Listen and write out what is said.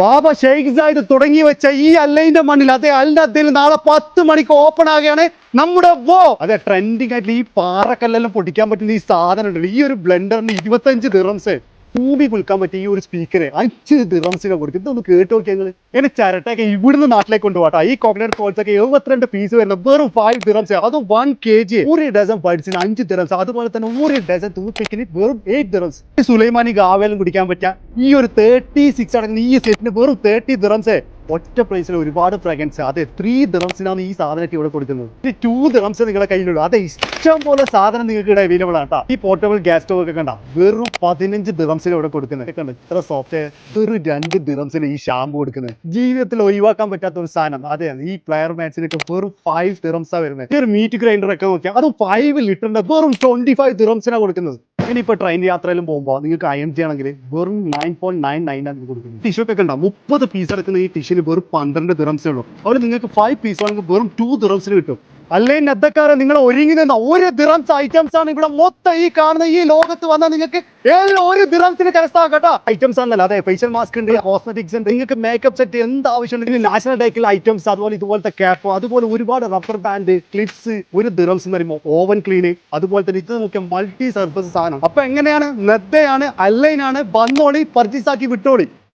ബാബ Sheikh Zayed തുടങ്ങി വെച്ച ഈ അല്ലൈന്റെ മണ്ണിൽ അതെ അൽ നാളെ 10 മണിക്ക് ഓപ്പൺ ആകുകയാണ് നമ്മുടെ അതെ ട്രെൻഡിങ് ആയിട്ട് ഈ പാറക്കല്ലെല്ലാം പൊടിക്കാൻ പറ്റുന്ന ഈ സാധനം ഉണ്ടല്ലോ, ഈ ഒരു ബ്ലെൻഡറിന് 25 ദിറംസ്. ഭൂമി കുൽക്കാൻ പറ്റിയ ഈ ഒരു സ്പീക്കറെ 5 ദിറംസിനെ കൊടുക്കും. ഇതൊന്ന് കേട്ട് നോക്കിയാൽ എന്നെ ചരട്ടൊക്കെ ഇവിടുന്ന് നാട്ടിലേക്ക് കൊണ്ടുപോകട്ടോ. ഈ കോക്കനട്ട് കോൾസൊക്കെ 72 പീസ് വരുന്ന വെറും 5 ദിറംസ്. അതും 1 kg. ഒരു ഡസൻ ബഡ്സിന് 5 ദിറംസ്. അതുപോലെ തന്നെ ഒരു ഡസൻ ടൂത്ത്പിക്കിന് വെറും 8 ദിറംസ്. സുലൈമാനി ഗാവേലും കുടിക്കാൻ പറ്റിയ ഈ ഒരു 36 അടങ്ങുന്ന ഈ സെറ്റിന് വെറും 30 ദിറംസ്. ഒറ്റ പ്രൈസിൽ ഒരുപാട് ഫ്രാഗ്രൻസ്. അതെ 3 ദിറംസിനാണ് ഈ സാധനത്തിൽ ഇവിടെ കൊടുക്കുന്നത്. 2 ദിറംസ് നിങ്ങളുടെ കയ്യിലുള്ളൂ. അതെ ഇഷ്ടം പോലെ സാധനം നിങ്ങൾക്ക് ഇവിടെ അവൈലബിൾ ആണ് കേട്ടോ. ഈ പോർട്ടബിൾ ഗ്യാസ് സ്റ്റവ് ഒക്കെ കണ്ട വെറും 15 ദിറംസിന് ഇവിടെ കൊടുക്കുന്നത്. ഇത്ര സോഫ്റ്റ്. വെറും 2 ദിറംസിന് ഈ ഷാമ്പു കൊടുക്കുന്നത്. ജീവിതത്തിൽ ഒഴിവാക്കാൻ പറ്റാത്ത ഒരു സാധനം. അതെ ഈ പ്ലെയർ മാറ്റ്സിനൊക്കെ വെറും 5 ദിറംസാ വരുന്നത്. ഈ ഒരു മീറ്റ് ഗ്രൈൻഡർ ഒക്കെ നോക്കിയാൽ അതും 5 ലിറ്ററിന്റെ വെറും 25 ദിറംസിനാണ് കൊടുക്കുന്നത്. ഇനിയിപ്പോൾ ട്രെയിൻ യാത്രയിലും പോകുമ്പോൾ നിങ്ങൾക്ക് അയൺ ചെയ്യണമെങ്കിൽ വെറും 9.99 ആണ് കൊടുക്കുന്നത്. ടിഷ്യൂ ഒക്കെ ഉണ്ടാവും 30 പീസ് എടുക്കുന്ന ഈ ടിഷ്യൂന് വെറും 12 ദിറംസേ ഉള്ളൂ. അവർ നിങ്ങൾക്ക് 5 പീസ് ആണെങ്കിൽ വെറും 2 ദിറംസിന് കിട്ടും. അല്ലേ നദ്ദക്കാരെ നിങ്ങൾ ഒരുങ്ങി നിന്ന ഒരു ദിറംസ് ഐറ്റംസ് ആണ് ഇവിടെ മൊത്തം ഈ കാണുന്ന. ഈ ലോകത്ത് വന്നാൽ നിങ്ങൾക്ക് ഒരു ദിറംസിന് കരസ്ഥാക്കട്ടോ ഐറ്റംസ് ആണല്ലോ. അതെ ഫേഷ്യൽ മാസ്ക് ഉണ്ട്, കോസ്മെറ്റിക്സ് ഉണ്ട്, നിങ്ങൾക്ക് മേക്കപ്പ് സെറ്റ് എന്ത് ആവശ്യമുണ്ടെങ്കിലും നാഷണൽ ഡേക്കുള്ള ഐറ്റംസ്, അതുപോലെ ഇതുപോലത്തെ ക്യാപ്പ്, അതുപോലെ ഒരുപാട് റബ്ബർ ബാൻഡ്, ക്ലിപ്സ്. ഒരു ദിറംസ് എന്ന് പറയുമ്പോൾ ഓവൻ ക്ലീന്, അതുപോലെ തന്നെ ഇത് നോക്കിയാൽ മൾട്ടി സർഫസ് സാധനം. അപ്പൊ എങ്ങനെയാണ്? നദ്ദയാണ്, അല്ലൈനാണ്. വന്നോളി, പർച്ചേസ് ആക്കി വിട്ടോളി.